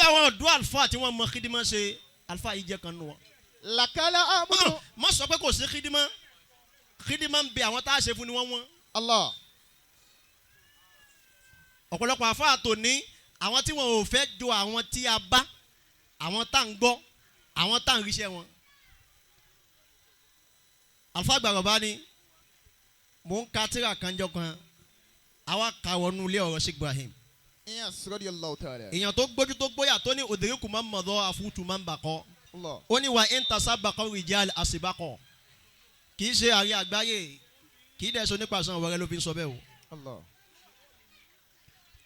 àwọn ọ̀dọ́ àlùfáà tí wọ́n mọ khidima ṣe àlùfáà yìí jẹ́ kan nù wọn. Lakala amudu. má sọ pé kò sí khidima ń bẹ àwọn tá a ṣe fún ni wọ́n. Allah. ọ̀pọ̀lọpọ̀ àfáà tó ní àwọn tí wọn ò fẹ́ jọ àwọn tí a bá àwọn tá ń gbọ́ àwọn tá ń ríṣẹ́ wọn. àlùfáà gbàgbọ́ bá ní mò ń ka tírà kanjọ kan àwa kà wọnú ilé ọ̀rọ̀ Sheikh Ibrahim. Niyass radiyallahu ta'ala. èèyàn tó gbójú tó gbóyà tó ní òdìríkù máa ń mọ̀dọ́ àfútù máa ń bàkọ́. Allah. ó ní wà ń tasá bàkọ́ rìjàl àṣìbákọ̀ kì í ṣe àrí àgbáyé kì í dẹ̀ sọ nípa àṣà ọ̀rẹ́ ló fi ń sọ bẹ́ẹ̀ o. Allah.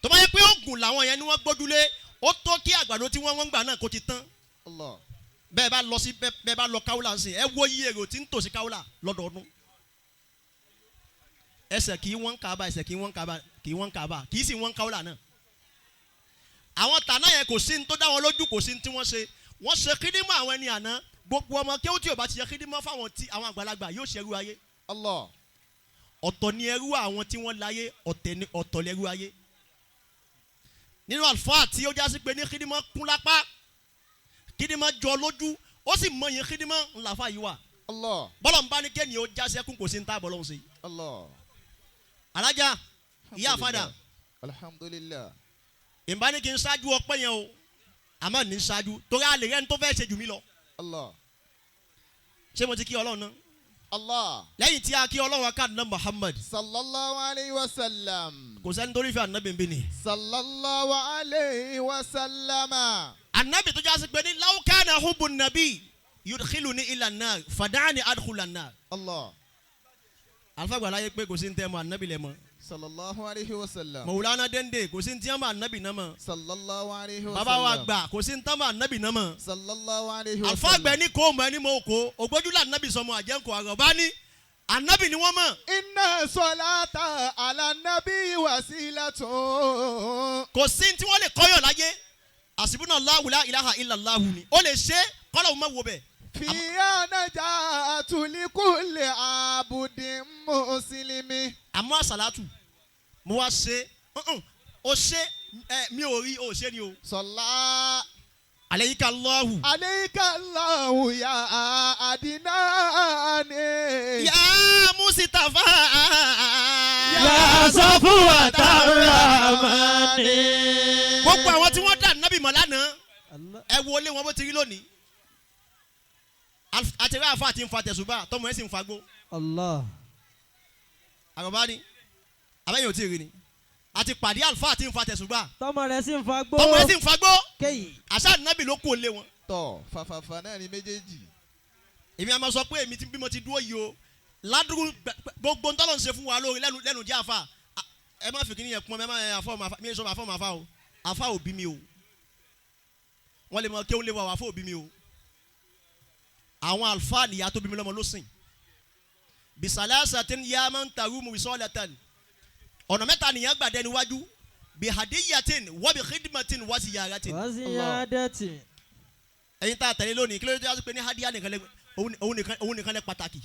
tó bá yẹ pé oògùn làwọn yẹn ni wọ́n gbójúlé ó tó kí àgbàdo tí wọ́n gbà náà kó ti tán. Allah. bẹ́ẹ̀ bá lọ káwùlà ńsìn ẹ wo iye èrò tí ń tòsí káwùlà lọ́dọọdún. ẹsẹ̀ kì í wọ́n kàbà ẹsẹ̀ kì í wọ́n kàbà kì í sì wọ́n káwùlà náà. àwọn tànà yẹn kò sí ní tó dá wọn lójú kò sí ní tí wọ́n ṣe kídímọ̀ àwọn ẹni àná gbogbo ọmọ kéwù tí ò bá ti ṣe kídímọ̀ fáwọn tí àwọn àgbàlagbà yóò ṣe ẹrú ayé. Allah. ọ̀tọ̀ ni ẹrú àwọn tí wọ́n láyé ọ̀tọ̀ lẹ́rú ayé. nínú àlùfáà tí ó jásí pé ní kídímọ̀ kún lápá kídímọ̀ jọ lójú ó sì mọ yẹn kídímọ̀ ńláfà yìí wà. Allah. bọ́lọ̀ ń bá ní kéènì ó já sẹ́kùn kò sí ní táàbọ̀ lọ́hùn sí. Allah. alájà ìyá àfàdà alhamdulillah. ìbá ní kí n ṣáájú ọpẹ́ yẹn o àmọ́ ní ṣáájú torí a lè rẹ́ni tó fẹ́ ṣe jù mí lọ. Allah. ṣé mo ti kí ọlọ́run náà. Allah. lẹ́yìn tí a kí ọlọ́run akáàdùn Muhammad. Sallallahu alayhi wa sallam. kò sẹ́ni tó rí fẹ́ ànábì bí ni. Sallallahu alayhi wa sallama. ànábì tó jásí pé ní law kana hubbu nabi yudkhiluni ila an-nar fada'ani adkhula an-nar. Allah. alifagba láyé pé kò sí ní tẹ́ mọ́ ànábì lẹ́ mọ́. Sallallahu alayhi wa sallam. Mawlana dende kò sí ní tí wọ́n mọ́ ànábì náà mọ́. Sallallahu alayhi wa sallam. bàbá wa gbà kò sí ní tán mọ́ ànábì náà mọ́. Sallallahu alayhi wa sallam. alifagba ní kò mọ́ ẹni mọ́ kó ògbójúlá ànábì sọmọ àjẹkọ̀ àgọ́bá ní ànábì ni wọ́n mọ̀. Inna salata ala nabi wasilatun. kò sí tí wọ́n lè kọ́yọ̀ láyé Hasbunallahu la ilaha illallahu ni ó lè ṣe kọ́lọ̀ mọ́ wo bẹ̀. Fiya najatu likulli abudin muslimi. àmọ́ àsàlátù mo wá ṣe ó ṣe mi ò rí ó ṣe ni o. Sọlá. Alayka Allahu. Alayka Allahu ya adinani. Ya Mustafa. Ya Safuwa Tarhamani. gbogbo àwọn tí wọ́n dà nábì mọ́ lánàá ẹ wo ilé wọn bó ti rí lónìí. àtẹ̀wé àfa àti nfa tẹ̀sùbà tọmọ ẹ̀ sì ń fagbó. Allah. àgbà ni abẹ́yẹn ò tí ì rí ni àti pàdé àlùfáà àti nfa tẹ̀sùbà tọmọ rẹ̀ sì ń fagbó. tọmọ ẹ̀ sì ń fagbó. kéyì. àṣà nábì ló kó lé wọn. Tọ̀ fàfàfà náà ni méjèèjì. èmi àmọ́ sọ pé èmi bí mo ti dúró yìí o ládùúgbò gbogbo ntọ́lọ́ ń ṣe fún wa lórí lẹ́nu jẹ́ àfa ẹ má fi kíní yẹn pọ́n ẹ má mi sọ àfọ́ màfá o àfa ò bí mi o wọ́n lè mọ kéwọ́n lè wọ àfa ò bí mi o àwọn àlùfáà nìyá tó bí mi lọ́mọ ló sìn bisalasatin ya man tarumu bisolatan ọ̀nà mẹ́ta nìyẹn gbàdé níwájú bihadiyatin wa bi khidmatin wa ziyaratin. waziyadati. ẹ̀yin tá a tẹ̀lé lónìí kí ló dé pé ní hadiya nìkan lẹ òun nìkan lẹ pàtàkì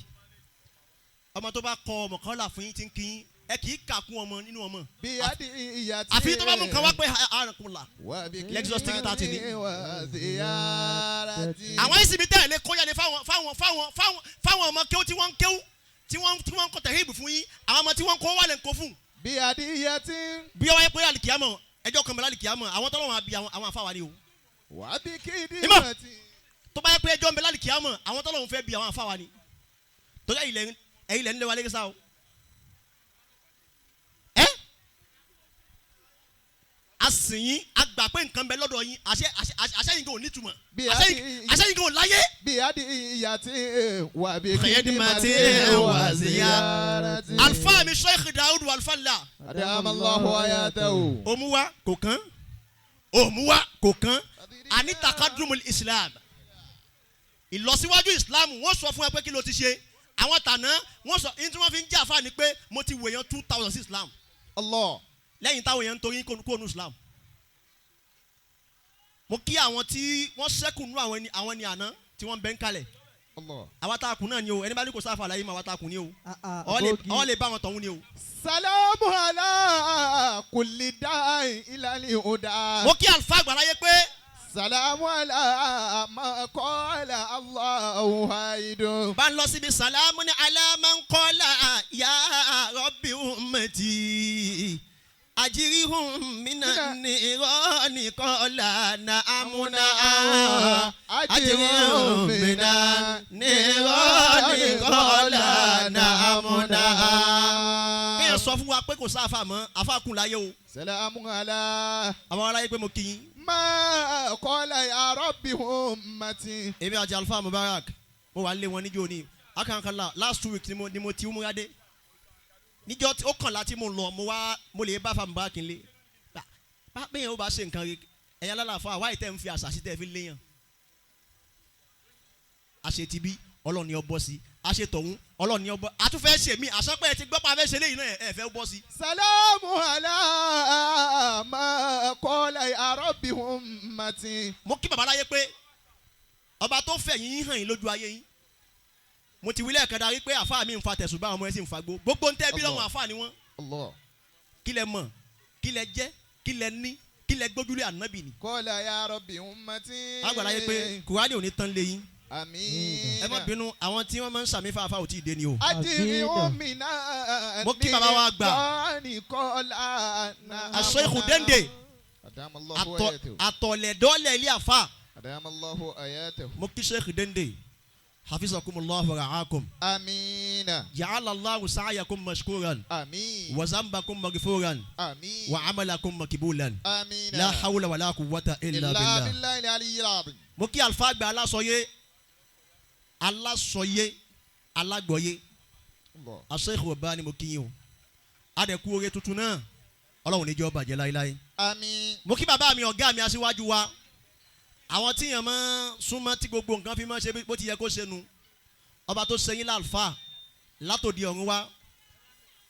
ọmọ tó bá kọ ọmọ kan là fún yín tí ń kí yín ẹ kì í kà kún ọmọ nínú ọmọ. Bí adiyati. àfi tó bá mú kan wá pé àrùn là. Wa bi Lexus 30 ni. wa ziyarati. àwọn ìsinmi tẹ̀lé kóyà ni fáwọn ọmọ kéwú tí wọ́n ń kéwú tí wọ́n ń kọ́ tẹ̀híbù fún yín àwọn ọmọ tí wọ́n ń kó wà lẹ́ ń kó fún. Bí adiyati. bí wọ́n yẹ pé àlìkìyàmọ̀ ẹjọ́ kan bẹ̀rẹ̀ àlìkìyàmọ̀ àwọn tọ́lọ́ wọn àbí àwọn àfáwà ni o. Wa bi khidimati. tó bá yẹ pé ẹjọ́ ń bẹ̀rẹ̀ àlìkìyàmọ̀ àwọn tọ́lọ́ wọn fẹ́ bí àwọn àfáwà ni. tó yẹ ẹ̀yin lẹ́ ń lé wa lé sá o. asìnyín agbà pé nǹkan bẹ lọ́dọ̀ yín àṣẹ yín kò nítumọ̀ àṣẹ yín kò láyé. Bí adiyati wa bi khidimati wa ziyarati. alfa mi Sheikh Daudu alfa ńlá. Adamallahu hayatahu. òmùwà kò kán àní takadumul Islam ìlọsíwájú Islam wọ́n sọ fún ẹ pé kí ló ti ṣe àwọn tànà wọ́n sọ ní tí wọ́n fi ń jà fáà ni pé mo ti wèèyàn 2000 sí Islam. Allah. lẹ́yìn táwọn èèyàn ń torí kóònù Islam. mo kí àwọn tí wọ́n ṣẹ́kù nú àwọn ẹni àná tí wọ́n bẹ́ ń kalẹ̀. Allah. àwa tá a kù náà ni o ẹni bá ní kò sáfà láyé mà àwa tá a kù ni o. ọ lè bá wọn tọ̀hún ni o. Salamu ala kulli da'i ilal huda. mo kí àlùfáà àgbàláyé pé سلام على ما قال الله حيدم. bá ń lọ síbi sàlámù ní alámàkọ́lá yá rọ́bì ummati ajirihum minan nirani qala na'amuna ajirihum minan nirani qala na'amuna. kéèyàn sọ fún wa pé kò sáfà mọ́ àfàkùn láyé o. سلام على àwọn aráyé pé mo kì í. ما قال يا رب أمتي. èmi àti Alfa Mubarak mo wà lé wọn níjó ni akankala last 2 weeks ni mo ti múra dé níjọ́ tí ó kàn láti mo lọ mo lè bá Alfa Mubarak lé bá bẹ́ẹ̀ ó bá ṣe nǹkan rẹ̀ ẹ̀yà lálàfà àwa ìtẹ́ ń fi àṣà sí tẹ́ fi léyàn àṣetìbí ọlọ́ọ̀ni ọbọ̀ sí àṣetọ̀hún ọlọ́ọ̀ni ọbọ̀ àtúfẹ́ ṣe mí àṣọpẹ́ ti gbọ́pọ̀ afẹ́ ṣe léyìn náà ẹ̀ fẹ́ bọ́ sí. سلام على ما قال يا رب أمتي. mo kí bàbá láyé pé ọba tó fẹ̀ yín hàn yín lójú ayé yín mo ti wílẹ̀ kan darí pé àfáà mi ń fa tẹ̀sùn bá ọmọ ẹ̀ sì ń fagbó gbogbo ń tẹ́ bí lọ́wọ́ àfáà ni wọ́n. الله. kí lẹ mọ̀ kí lẹ jẹ́ kí lẹ ní kí lẹ gbójúlé ànábì ni. قال يا رب أمتي. àgbàlá yẹ pé kùránì ò ní tán lé yín. àmín. ẹ má bínú àwọn tí wọ́n máa ń sàmì fáfá ò tí ì dé ni o. ajiri omina. mo kí bàbá wa gbà. Sheikh Dende àtọ̀lẹ̀dọ́lẹ̀ ilé àfà. adamallahu ayatahu. mo kí Sheikh Dende hafizakumullahu wa ra'akum. amiina. ja'ala Allahu sa'yakum mashkuran. amiin. wa zambakum maghfuran. amiin. wa amalakum makbulan. amiina. la hawla wa la quwwata illa billah. billahi aliyyil azim. mo kí Alfa àgbà alásọyé alágbọ̀yé Sheikh Al-Aboky mo kí yín o adẹ̀kú oore tuntun náà ọlọ́run níjọ́ bàjẹ́ láéláé. àmín. mo kí bàbá mi ọ̀gá mi aṣíwájú wa àwọn tíyàn máa súnmọ́ tí gbogbo nǹkan fi máa ṣe bó ti yẹ kó ṣe nu ọba tó ṣe yín láàlfà látòdì ọ̀run wá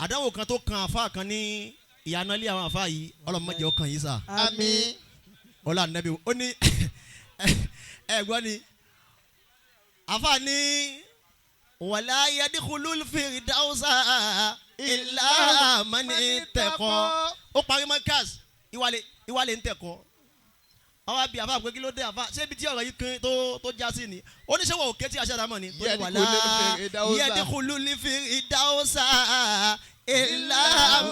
àdánwò kan tó kan àfà kan ní ìyànálé àwọn àfà yìí ọlọ́run má jẹ́ ó kàn yín sà. àmín. ọlá ànábì ó ní ẹ̀gbọ́n ni àfà ní wàlá yadkhulul firdausa illa man ittaqa ó parí mọ́kàs ìwálé ń tẹ̀kọ́ àwọn àbí àfà pé kí ló dé àfà ṣé ibi tí ọ̀rọ̀ yìí kan tó já sí ni oníṣẹ́wọ̀ òkè tí a ṣe àdámọ̀ ni tó ní wàlá yadkhulul firdausa illa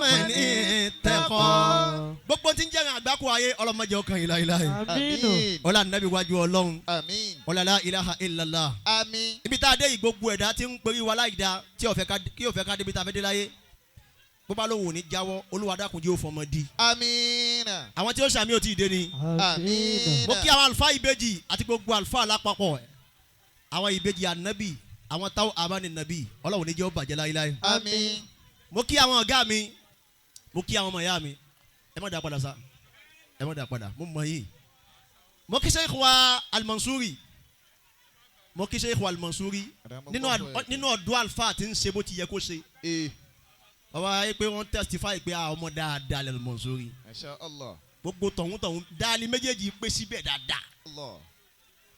man ittaqa gbogbo tí ń jẹ́ àgbákò ayé ọlọ́mọdé ọkàn yìí láyé àmín. ọlá nàbí wájú ọlọ́run àmín. ọlá la ilaha illallah àmín. ibi tá a dé yìí gbogbo ẹ̀dá tí ń perí wa láì dá tí ó fẹ́ ká débi tá a fẹ́ dé láyé bó bá lóun ò ní jáwọ́ Olúwa dákun jẹ́ ó fọmọ di. àmín. àwọn tí ó ṣàmì ò tí ì dé ni. àmín. mo kí àwọn àlùfáà ìbejì àti gbogbo àlùfáà lápapọ̀ àwọn ìbejì ànábì àwọn táwọn àmánì nàbí Ọlọ́run ní jẹ́ ó bàjẹ́ láyé. àmín. mo kí àwọn ọ̀gá mi mo kí àwọn ọmọ ìyá mi ẹ má dá padà sa ẹ má dá padà mo mọ yìí mo kí Sheikh wa Al-Mansuri mo kí Sheikh wa Al-Mansuri nínú ọ̀dọ́ àlùfáà tí ń ṣe bó ti yẹ kó ṣe. bàbá yẹ pé wọ́n testify pé ọmọ dáadáa lẹ́nu Mansuri. Masha Allah. gbogbo tọ̀hún dáálí méjèèjì pé síbẹ̀ dáadáa. Allah.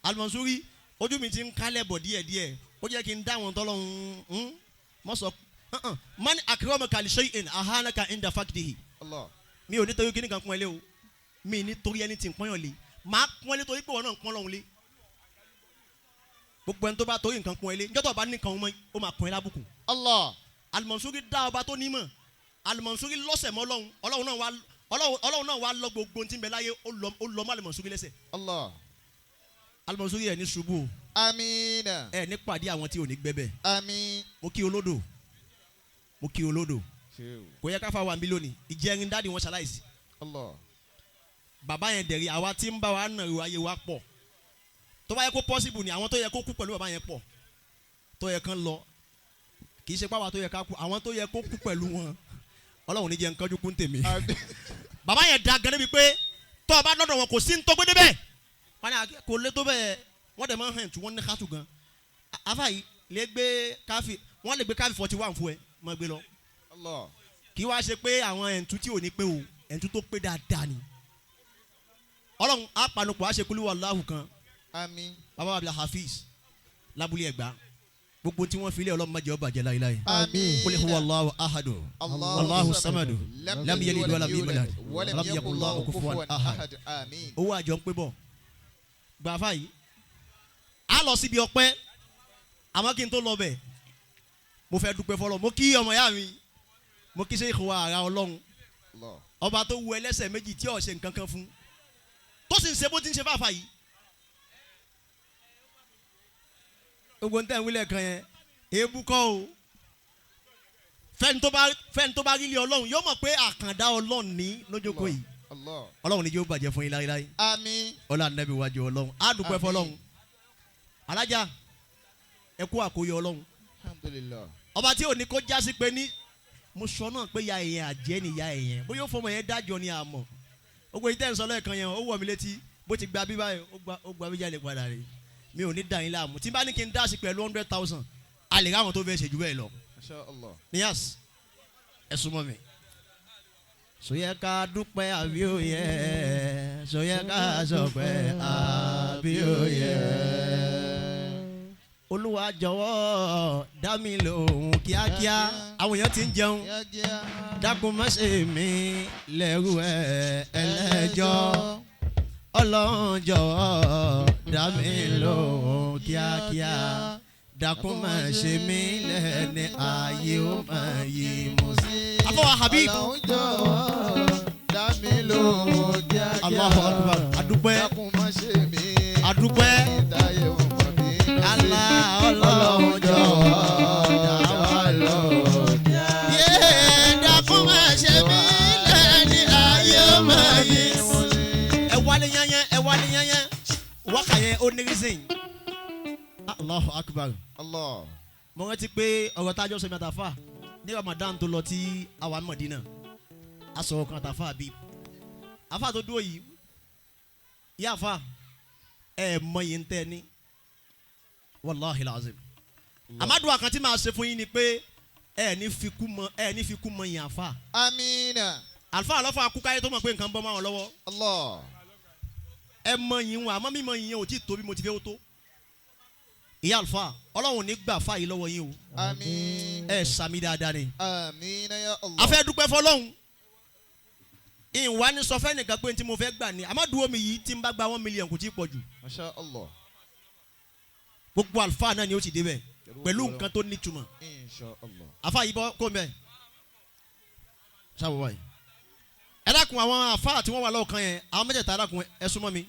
Al-Mansuri ojú mi ti ń kálẹ̀ bọ̀ díẹ̀díẹ̀ ó jẹ́ kí n dá àwọn tọ́lọ́hún mọ́ sọ man akramaka li shay'in ahanaka inda fakdihi. Allah. mi ò nítorí kíní kan pọ́n ẹ lé o mi nítorí ẹni tí ń pọ́n yàn lé máa pọ́n ẹ lé torí pé wọn náà ń pọ́n lọ́hún lé gbogbo ẹni tó bá torí nǹkan pọ́n ẹ lé njọ́tọ̀ bá ní nǹkan ó máa pọ́n ẹ lábùkù. Allah. Al-Mansuri dá ọba tó nímọ̀ Al-Mansuri lọ́sẹ̀ mọ́ ọlọ́run náà wá lọ gbogbo tí ń bẹ láyé ó lọ mọ́ Al-Mansuri lẹ́sẹ̀. Allah. Al-Mansuri ẹ̀ ní ṣubú o àmín. ẹ̀ ní pàdé àwọn tí ò ní gbẹ́bẹ̀. àmín. mo kí olódò kò yẹ ká fa wa mi lónìí ìjẹrin dáàdi wọn ṣaláìsí. Allah. bàbá yẹn dẹ̀rí àwa tí ń bá wa nà ìwà ayé wa pọ̀ tó bá yẹ kó possible ni àwọn tó yẹ kó kú pẹ̀lú bàbá yẹn pọ̀ tó yẹ kán lọ kì í ṣe pàwọn tó yẹ ká kú àwọn tó yẹ kó kú pẹ̀lú wọn Ọlọ́run ní jẹ́ nǹkan ojú kún tèmi. bàbá yẹn da gẹ́gẹ́ bíi pé tó o bá lọ́dọ̀ wọn kò sí ń tó gbé débẹ̀ wọn ni kò lé tó bẹ́ẹ̀ wọ́n dẹ̀ máa ń hàn tí wọ́n ní kátó gan afa yìí lè gbé káfí 41 fún ẹ máa gbé lọ. Allah. kì í wá ṣe pé àwọn ẹ̀ǹtú tí ò ní pé o ẹ̀ǹtú tó pé dáadáa ni Ọlọ́run á panupọ̀ á ṣe kúlú wàláhù kan. àmín. bàbá Abdul Hafiz lábúlé Ẹ̀gbá gbogbo tí wọ́n fi lé Ọlọ́run má jẹ́ ó bàjẹ́ láéláé. àmín. qul huwa Allahu ahadu Allahu samadu lam yalid wa lam yulad wa lam yakul lahu kufuwan ahad. àmín. owó àjọ ń pé bọ̀ gbàfà yìí a lọ síbi ọpẹ́ àmọ́ kí n tó lọ bẹ̀ mo fẹ́ dúpẹ́ fọlọ́ mo kí ọmọ ìyá mi mo kí Sheikh wa ara Ọlọ́run ọba tó wu ẹlẹ́sẹ̀ méjì tí ò ṣe nǹkan kan fún tó sì ń ṣe bó ti ń ṣe fàáfà yìí gbogbo ń tẹ̀ ń wílẹ̀ kan yẹn èébú kọ́ o fẹ́ni tó bá rí ilé Ọlọ́run yóò mọ̀ pé àkàndá Ọlọ́run ní lójókòó yìí Ọlọ́run ní yóò bàjẹ́ fún yín láyéláyé àmín ọlá nẹ́bí wájú Ọlọ́run á dúpẹ́ fọlọ́run alájà ẹ kú àkóyọ Ọlọ́run alhamdulillah ọba tí ò ní kó jásí pé ní mo sọ náà pé ya èèyàn àjẹ́ ni ya èèyàn bóyá ó fọmọ yẹn dájọ́ ni àmọ́ gbogbo yìí tẹ́ ń sọ lẹ́ẹ̀kan yẹn ó wọ̀ mí létí bó ti gba bí báyìí ó gba bí jáde padà rè mi ò ní dà yín láàmú tí bá ní kí n dá sí pẹ̀lú 100,000 a lè ráwọn tó fẹ́ ṣe jù bẹ́ẹ̀ lọ. Niyass ẹ súnmọ́ mi. sóyẹ ká dúpẹ́ àbí òye sóyẹ ká sọpẹ́ àbí òye. Olúwa jọ̀wọ́ dá mi lóhùn kíákíá àwọn èèyàn ti ń jẹun dákun má ṣe mí lẹ́rù ẹlẹ́jọ́ Ọlọ́run jọ̀wọ́ dá mi lóhùn kíákíá dákun má ṣe mí lẹ́ni ayé ó má yí mo sí. àfọwọ́ Habeeb Ọlọ́run jọ̀wọ́ dá mi lóhùn kíákíá Allahu Akbar adúpẹ́ dákun má ṣe mí adúpẹ́ ìdáyé wọn mọ̀ mí. Ọlọ́run jọ̀wọ́ dá wa lóhùn kíákíá dákun má ṣe mí lẹ́ni ayé ó má yí mo sí. ẹ wálé yányán wákàyẹ ó ní reason. Allahu Akbar. Allah. mo rántí pé ọ̀rọ̀ tájọ́ sọ mi àtàfà ní Ramadan tó lọ tí àwa ní Madina a sọ̀rọ̀ kan àtàfà Habeeb àfà tó dúró yìí yá àfà ẹ mọ yìí ń tẹ́ ní wàláhi làzim amadu àkàntì máa ṣe fún yín ni pé ẹ ní fi kú mọ yín àfà. Amina. àlùfà àlọ́fà akúkáyé tó mọ̀ pé nǹkan bọ́ máa wọn lọ́wọ́. Allah. ẹ mọ yín wọn àmọ́ mímọ yín yẹn ò tí ì tó bí mo ti fẹ́ ó tó. ìyá àlùfà Ọlọ́run ní gbà fà yìí lọ́wọ́ yín o. Àmín. ẹ sàmì dáadáa ni. Àmín ya Allah. a fẹ́ dúpẹ́ fọlọ́hún ìwà ni sọ fẹ́ nìkan pé tí mo fẹ́ gbà ní amadu omi yìí tí n bá gba 1 million kò tí ì pọ̀ jù. Masha Allah. gbogbo àlùfà náà ni ó ti débẹ̀ pẹ̀lú nǹkan tó nítumọ̀. Insha Allah. àfà yìí bọ́ kó mẹ́ sábà wáyé ẹ dákun àwọn àfà tí wọ́n wà lọ́ọ̀kan yẹn àwọn mẹ́tẹ̀ẹ̀ta dákun ẹ súnmọ́ mi